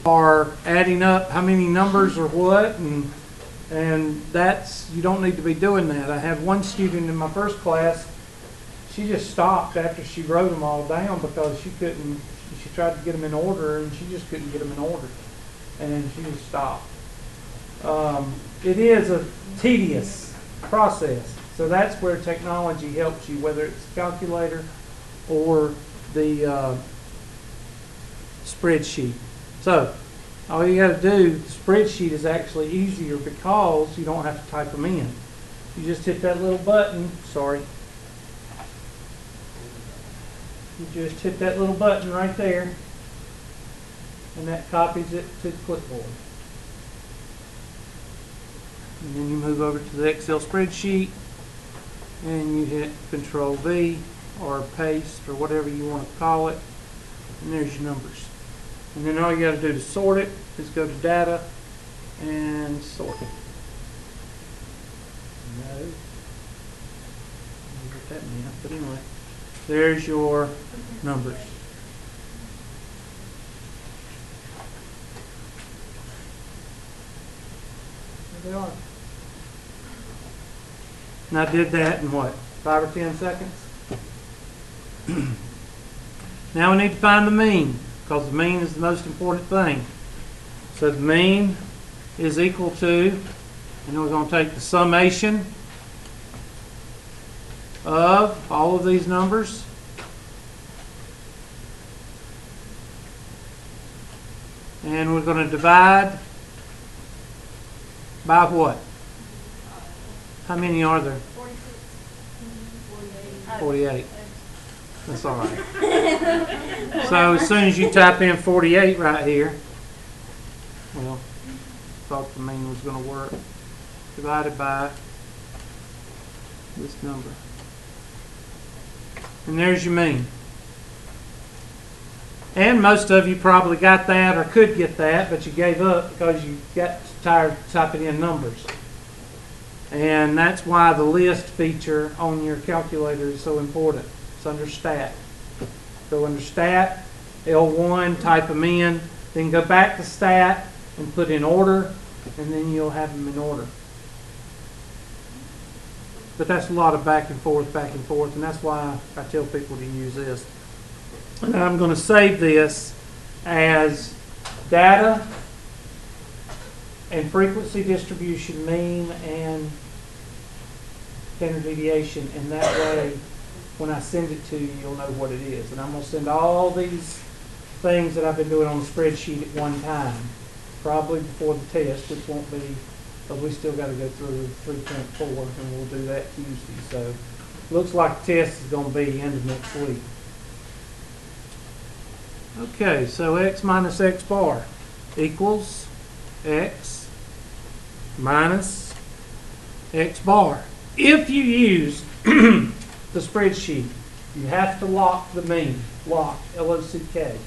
Are adding up how many numbers or what, and that's, you don't need to be doing that. I had one student in my first class, she just stopped after she wrote them all down because she tried to get them in order and she just couldn't get them in order, and she just stopped. It is a tedious process, so that's where technology helps you, whether it's a calculator or the spreadsheet. So all you got to do, the spreadsheet is actually easier because you don't have to type them in. You just hit that little button, you just hit that little button right there, and that copies it to the clipboard. And then you move over to the Excel spreadsheet and you hit Control V or paste or whatever you want to call it, and there's your numbers. And then all you got to do to sort it is go to Data and Sort. No, I don't know what that meant, but anyway, there's your numbers. There they are. And I did that in what, 5 or 10 seconds? Now we need to find the mean, because the mean is the most important thing. So the mean is equal to, and we're going to take the summation of all of these numbers, and we're going to divide by what? How many are there? 48. That's all right. So as soon as you type in 48 right here, well, thought the mean was going to work, divided by this number. And there's your mean. And most of you probably got that or could get that, but you gave up because you got tired of typing in numbers. And that's why the list feature on your calculator is so important. It's under Stat. Go under Stat, L1, type them in, then go back to Stat and put in order, and then you'll have them in order. But that's a lot of back and forth, and that's why I tell people to use this. And I'm going to save this as data and frequency distribution, mean and standard deviation, and that way when I send it to you, you'll know what it is. And I'm going to send all these things that I've been doing on the spreadsheet at one time, probably before the test, which won't be, because we still got to go through 3.4, and we'll do that Tuesday. So looks like the test is going to be end of next week. Okay, so x minus x bar equals x minus x bar. If you use the spreadsheet, you have to lock the mean. Lock, L-O-C-K.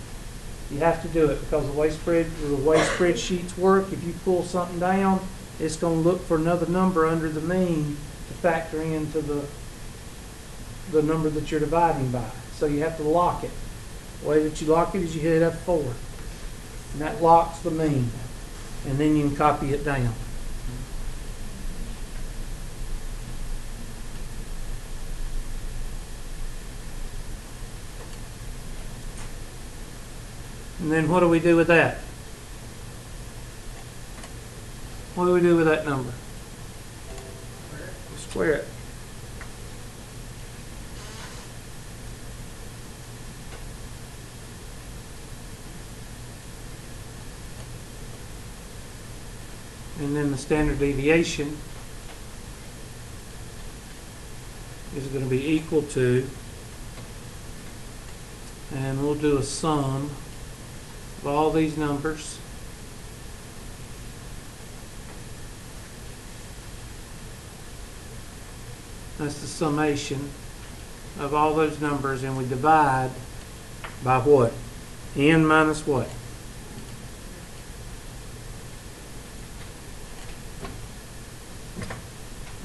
You have to do it because the way spreadsheets work, if you pull something down, it's going to look for another number under the mean to factor into the number that you're dividing by. So you have to lock it. The way that you lock it is you hit F4, and that locks the mean, and then you can copy it down. And then what do we do with that? What do we do with that number? Square it. And then the standard deviation is going to be equal to, and we'll do a sum of all these numbers that's the summation of all those numbers, and we divide by what? N minus what?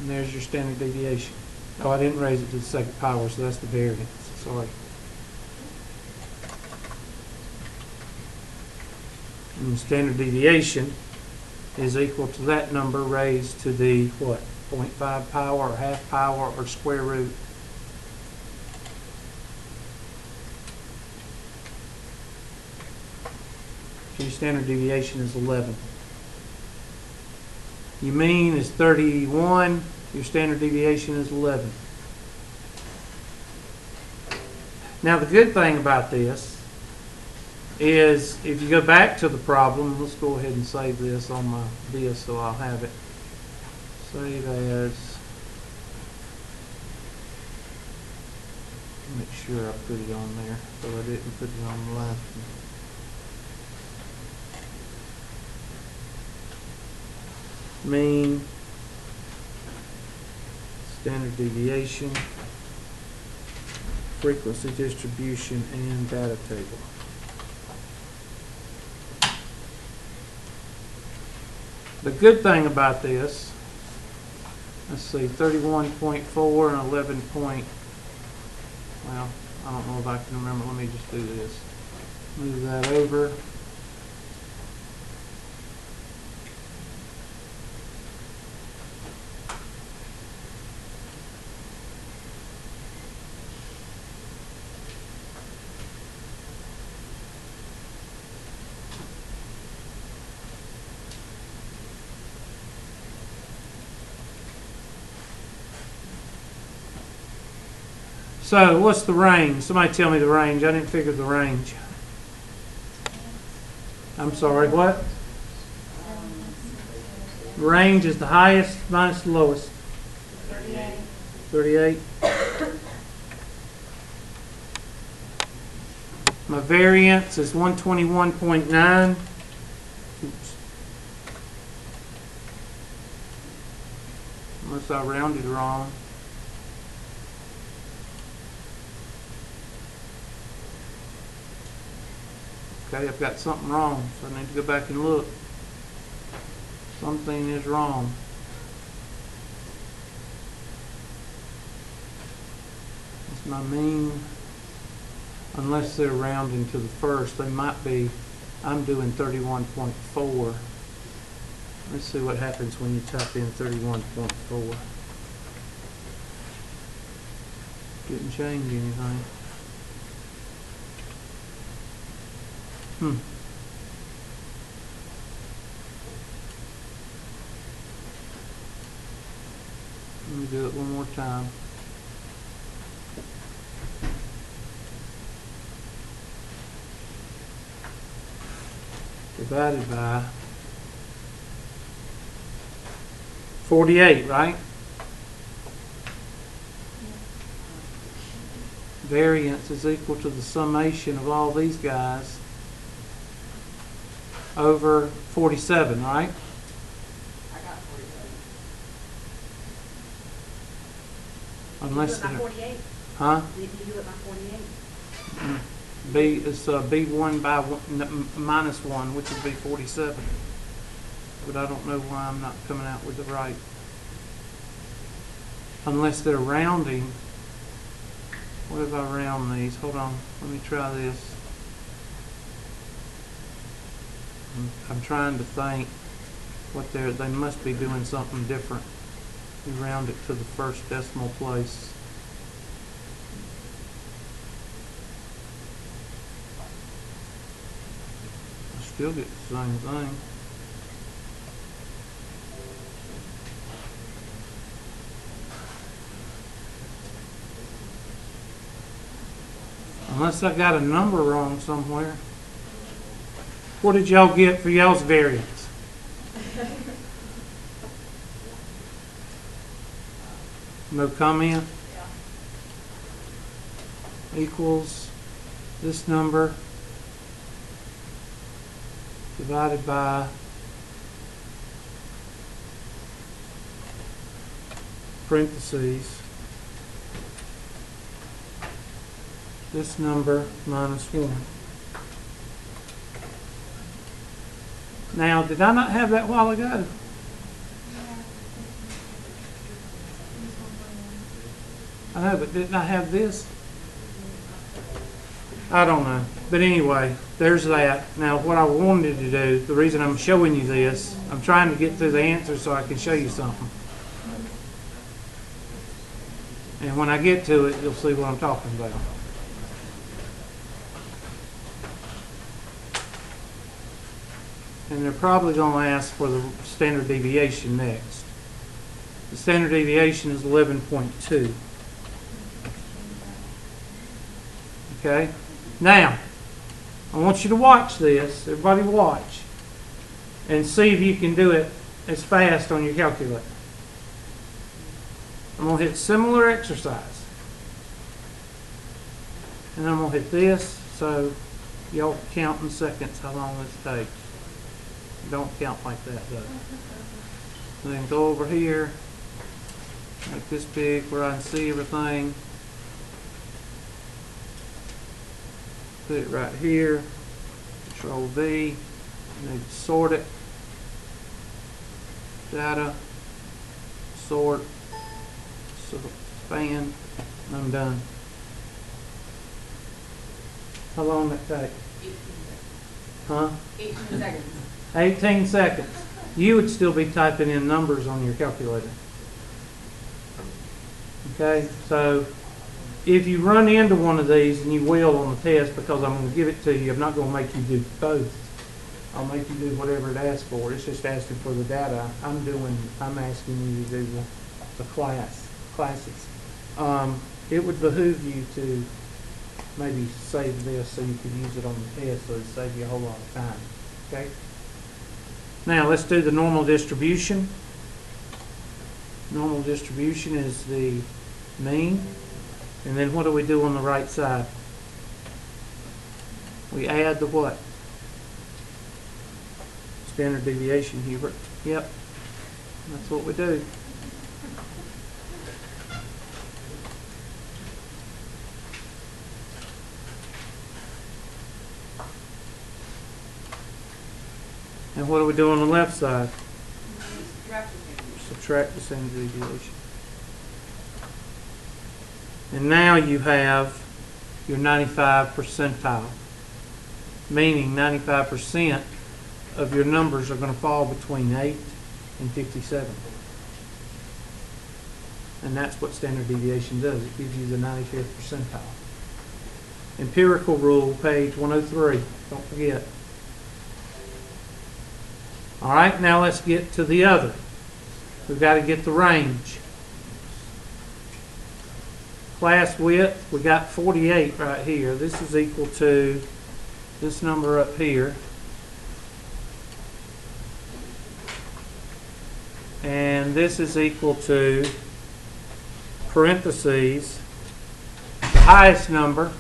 And there's your standard deviation. Oh, I didn't raise it to the second power, so that's the variance. Sorry. And the standard deviation is equal to that number raised to the, what, 0.5 power or half power or square root. Your standard deviation is 11. Your mean is 31. Your standard deviation is 11. Now the good thing about this is if you go back to the problem, let's go ahead and save this on my disk so I'll have it. Save as. Make sure I put it on there so I didn't put it on the last one. Mean, standard deviation, frequency distribution, and data table. The good thing about this, let's see, 31.4 and 11 point, well, I don't know if I can remember. Let me just do this. Move that over. So, what's the range? Somebody tell me the range. I didn't figure the range. I'm sorry, what? Range is the highest minus the lowest. 38. 38. My variance is 121.9. Oops. Unless I rounded wrong. Okay, I've got something wrong, so I need to go back and look. Something is wrong. That's my mean. Unless they're rounding to the first, they might be. I'm doing 31.4. Let's see what happens when you type in 31.4. Didn't change anything. Let me do it one more time. Divided by 48, right? Variance is equal to the summation of all these guys over 47, right? I got 47. Unless Did you do it by 48? huh? Did you do it by 48? B is B1 by minus 1, which would be 47. But I don't know why I'm not coming out with the right. Unless they're rounding. What if I round these? Hold on. Let me try this. I'm trying to think what they must be doing something different. We round it to the first decimal place. I still get the same thing. Unless I got a number wrong somewhere. What did y'all get for y'all's variance? No comment? Yeah. Equals this number divided by parentheses this number minus 1. Now, did I not have that a while ago? I know, but didn't I have this? I don't know. But anyway, there's that. Now, what I wanted to do, the reason I'm showing you this, I'm trying to get through the answer so I can show you something. And when I get to it, you'll see what I'm talking about. And they're probably going to ask for the standard deviation next. The standard deviation is 11.2. Okay? Now, I want you to watch this. Everybody watch. And see if you can do it as fast on your calculator. I'm going to hit similar exercise. And I'm going to hit this so y'all count in seconds how long this takes. Don't count like that though. Then go over here. Make this big where I can see everything. Put it right here. Control V. Need to sort it. Data. Sort. Span. I'm done. How long did that take? 18 seconds. Huh? 18 seconds. 18 seconds. You would still be typing in numbers on your calculator. Okay, so if you run into one of these, and you will on the test because I'm going to give it to you, I'm not going to make you do both. I'll make you do whatever it asks for. It's just asking for the data. I'm asking you to do the classes. It would behoove you to maybe save this so you could use it on the test, so it'd save you a whole lot of time. Okay? Now let's do the normal distribution. Normal distribution is the mean. And then what do we do on the right side? We add the what? Standard deviation, Hubert. Yep. That's what we do. And what do we do on the left side? Subtract the standard deviation. And now you have your 95 percentile, meaning 95% of your numbers are going to fall between 8 and 57. And that's what standard deviation does. It gives you the 95th percentile. Empirical rule, page 103. Don't forget. All right, now let's get to the other. We've got to get the range. Class width, we got 48 right here. This is equal to this number up here. And this is equal to parentheses, the highest number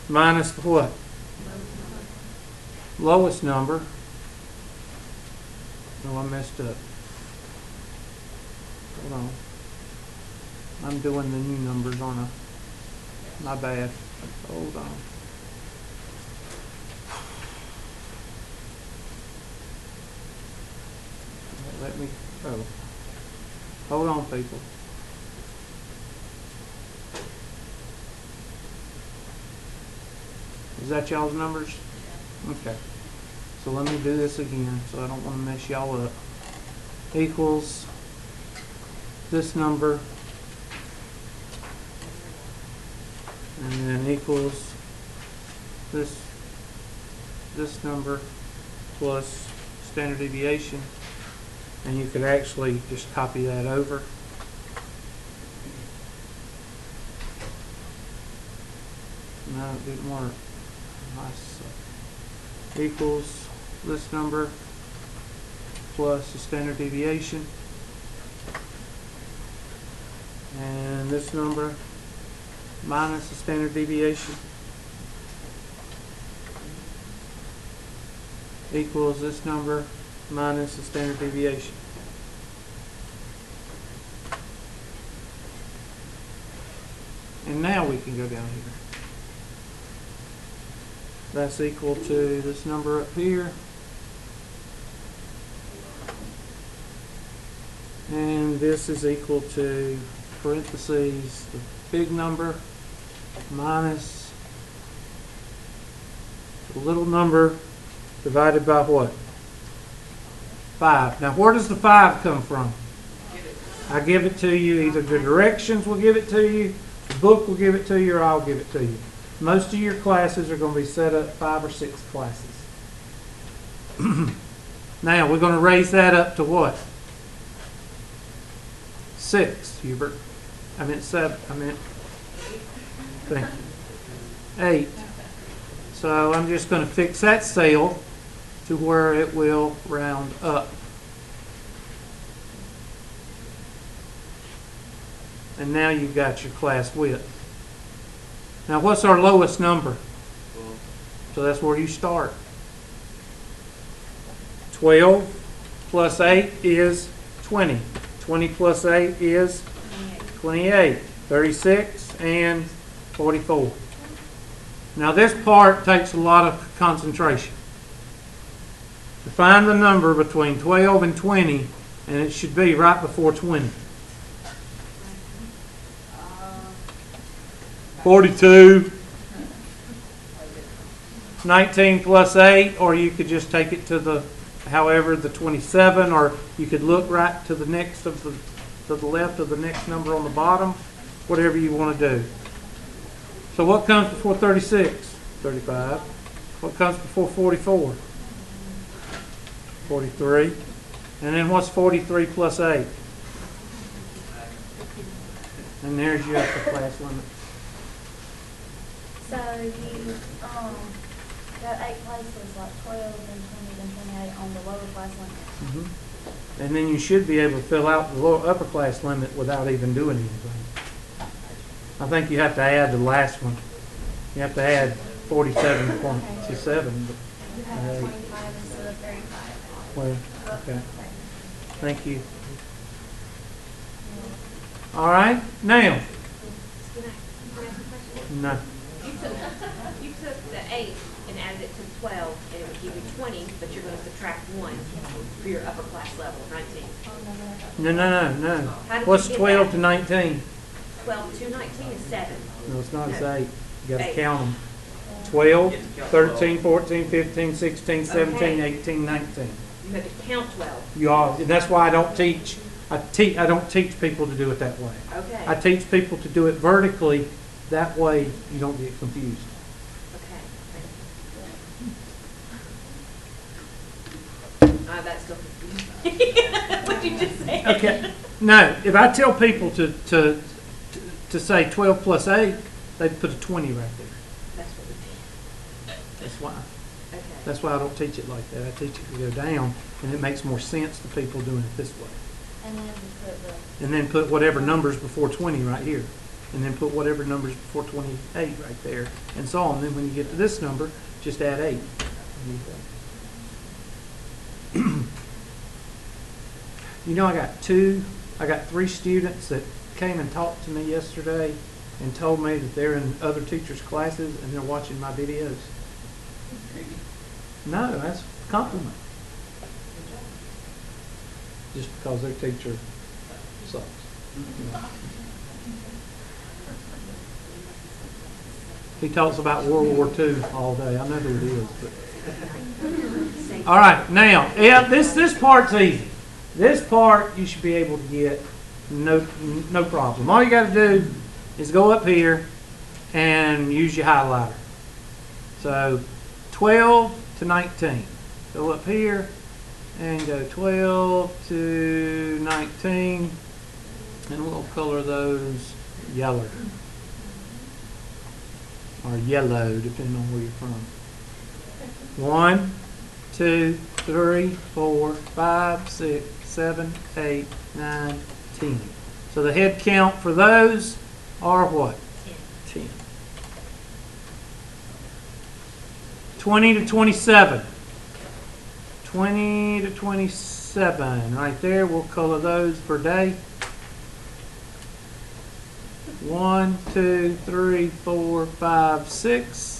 minus the what? Lowest number. Oh, I messed up. Hold on. I'm doing the new numbers on a, my bad. Hold on. Let me, oh. Hold on, people. Is that y'all's numbers? Okay. So let me do this again, so I don't want to mess y'all up. Equals this number, and then equals this number plus standard deviation, and you could actually just copy that over. No, it didn't work. Nice. Equals this number plus the standard deviation, and this number minus the standard deviation equals this number minus the standard deviation. And now we can go down here. That's equal to this number up here. And this is equal to parentheses, the big number minus A little number divided by what? 5. Now, where does the 5 come from? I give it to you. Either the directions will give it to you, the book will give it to you, or I'll give it to you. Most of your classes are going to be set up 5 or 6 classes. Now, we're going to raise that up to what? 6, Hubert. I meant 7. Thank you. 8. So I'm just going to fix that cell to where it will round up. And now you've got your class width. Now what's our lowest number? So that's where you start. 12 plus 8 is 20. 20 plus 8 is 28. 36 and 44. Now this part takes a lot of concentration. To find the number between 12 and 20, and it should be right before 20. 42. 19 plus 8, or you could just take it to the, however, the 27, or you could look right to the next of the, to the left of the next number on the bottom, whatever you want to do. So what comes before 36? 35. What comes before 44? 43. And then what's 43 plus 8? And there's your upper class limit. So you got 8 places, like 12 and 20 and 28 on the lower class limit. Mm-hmm. And then you should be able to fill out the lower, upper class limit without even doing anything. I think you have to add the last one. You have to add 47.27. You have 25 instead of 35. Well, okay. Thank you. All right, now. Can I ask a question? No. You took the 8 and added it to 12, and it would give you 20, but you're going to subtract 1 for your upper class level, 19. No. How did What's you get 12 that? to 19? 12 to 19 is 7. No, it's not. It's No. 8. You got to 8. count them. 12, 13, 14, 15, 16, 17, Okay. 18, 19. You have to count 12. You all, and that's why I don't teach. I don't teach people to do it that way. Okay. I teach people to do it vertically. That way you don't get confused. Okay. That's still confusing. What you just said. Okay. No, if I tell people to say 12 plus 8, they put a 20 right there. That's what we did. That's why. Okay. That's why I don't teach it like that. I teach it to go down, and it makes more sense to people doing it this way. And then you put the And then put whatever numbers before 20 right here. And then put whatever numbers before 28 right there. And so on. Then when you get to this number, just add 8. You know, I got 3 students that came and talked to me yesterday and told me that they're in other teachers' classes and they're watching my videos. No, that's a compliment. Just because their teacher sucks. He talks about World War II all day. I know who it is. But. All right, now, yeah, this part's easy. This part you should be able to get no problem. All you got to do is go up here and use your highlighter. So 12 to 19. Go up here and go 12 to 19, and we'll color those yellow. Or yellow, depending on where you're from. 1, 2, 3, 4, 5, 6, 7, 8, 9, 10. So the head count for those are what? 10. 20 to 27. 20 to 27. Right there, we'll color those per day. 1, 2, 3, 4, 5, 6.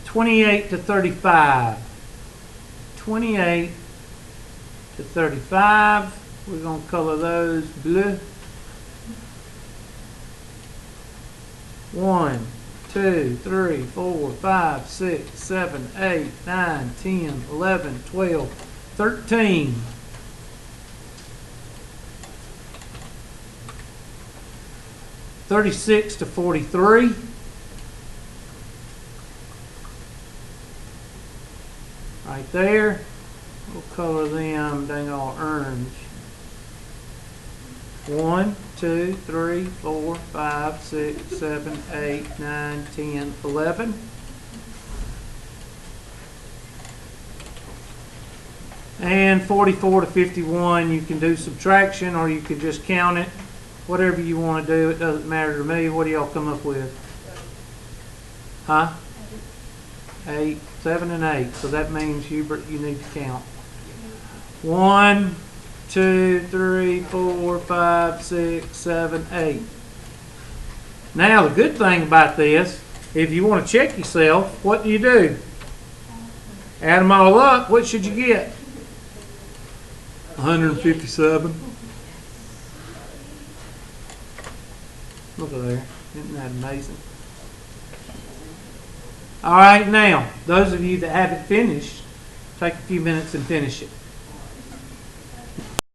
(28 to 35). 28 to 35. We're going to color those blue. 1, 2, 3, 4, 5, 6, 7, 8, 9, 10, 11, 12, 13. $36 to $43. Right there. We'll color them dang all orange. 1, 2, 3, 4, 5, 6, 7, 8, 9, 10, 11. And 44 to 51, you can do subtraction or you can just count it. Whatever you want to do, it doesn't matter to me. What do y'all come up with? Huh? 8, 7 and 8. So that means Hubert, you need to count. 1, 2, 3, 4, 5, 6, 7, 8. Now the good thing about this, if you want to check yourself, what do? Add them all up, what should you get? 157. Look at there. Isn't that amazing? All right, now, those of you that haven't finished, take a few minutes and finish it.